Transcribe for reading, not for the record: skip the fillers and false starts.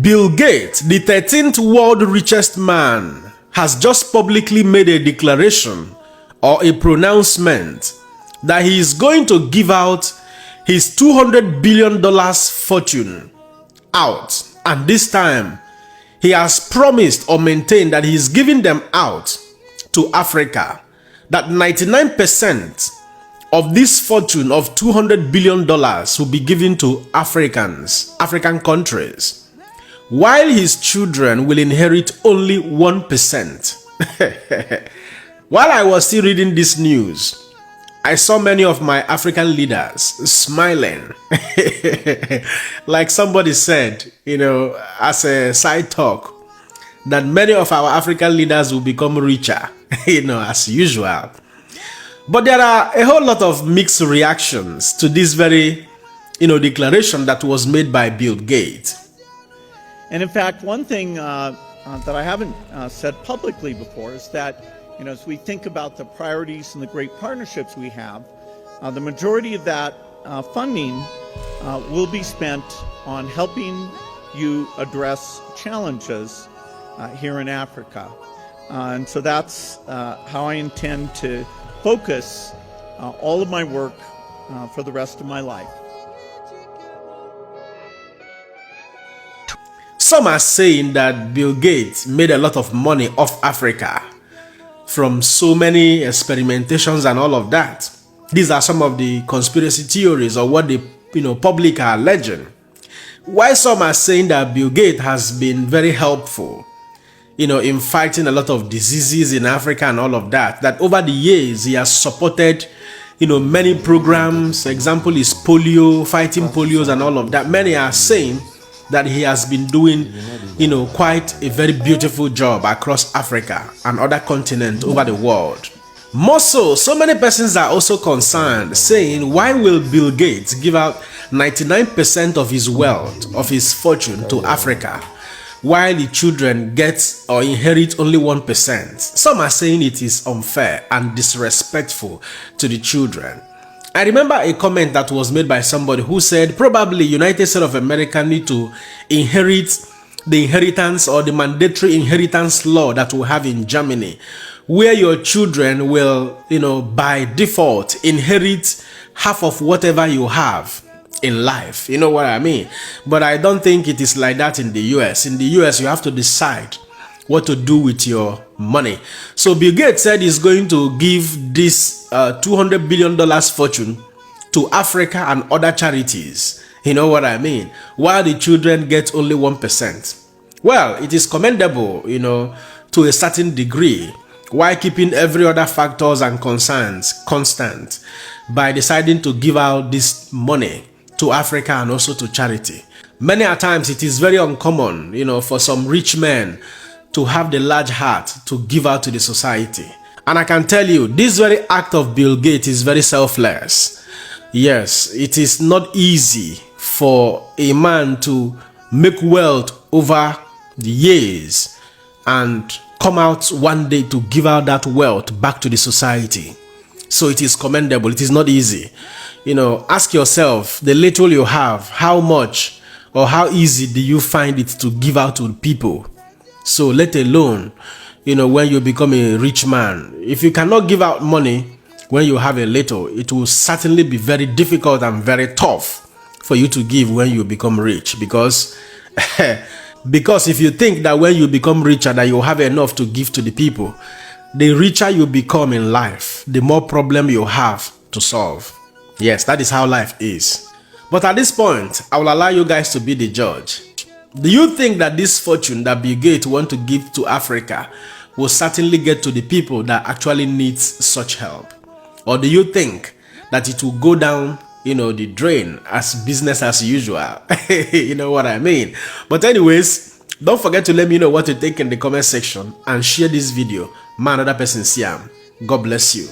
Bill Gates, the 13th world richest man, has just publicly made a declaration or a pronouncement that he is going to give out his $200 billion fortune out. And this time, he has promised or maintained that he is giving them out to Africa. That 99% of this fortune of $200 billion will be given to African countries, while his children will inherit only 1%. While I was still reading this news, I saw many of my African leaders smiling. Like somebody said, as a side talk, that many of our African leaders will become richer, as usual. But there are a whole lot of mixed reactions to this very, declaration that was made by Bill Gates. And in fact, one thing that I haven't said publicly before is that, as we think about the priorities and the great partnerships we have, the majority of that funding will be spent on helping you address challenges here in Africa. And so that's how I intend to focus all of my work for the rest of my life. Some are saying that Bill Gates made a lot of money off Africa from so many experimentations and all of that. These are some of the conspiracy theories or what the public are alleging. While some are saying that Bill Gates has been very helpful, in fighting a lot of diseases in Africa and all of that, that over the years he has supported, many programs. Example is polio, fighting polios and all of that. Many are saying that he has been doing, quite a very beautiful job across Africa and other continents over the world. More so many persons are also concerned, saying, why will Bill Gates give out 99% of his wealth, of his fortune to Africa, while the children get or inherit only 1%? Some are saying it is unfair and disrespectful to the children. I remember a comment that was made by somebody who said probably United States of America need to inherit the inheritance or the mandatory inheritance law that we have in Germany, where your children will, by default inherit half of whatever you have in life. You know what I mean? But I don't think it is like that in the US. In the US, you have to decide what to do with your money. So Bill Gates said he's going to give this $200 billion fortune to Africa and other charities. You know what I mean? While the children get only 1%. Well, it is commendable, to a certain degree, while keeping every other factors and concerns constant by deciding to give out this money to Africa and also to charity. Many a times it is very uncommon, for some rich men to have the large heart to give out to the society. And I can tell you, this very act of Bill Gates is very selfless. Yes, it is not easy for a man to make wealth over the years and come out one day to give out that wealth back to the society. So it is commendable. It is not easy. Ask yourself, the little you have, how much or how easy do you find it to give out to people? So let alone, when you become a rich man. If you cannot give out money when you have a little, it will certainly be very difficult and very tough for you to give when you become rich. Because if you think that when you become richer that you have enough to give to the people, the richer you become in life, the more problem you have to solve. Yes, that is how life is. But at this point, I will allow you guys to be the judge. Do you think that this fortune that Bill Gates want to give to Africa will certainly get to the people that actually needs such help? Or do you think that it will go down, the drain as business as usual? You know what I mean? But anyways, don't forget to let me know what you think in the comment section and share this video. Man, another person see am. God bless you.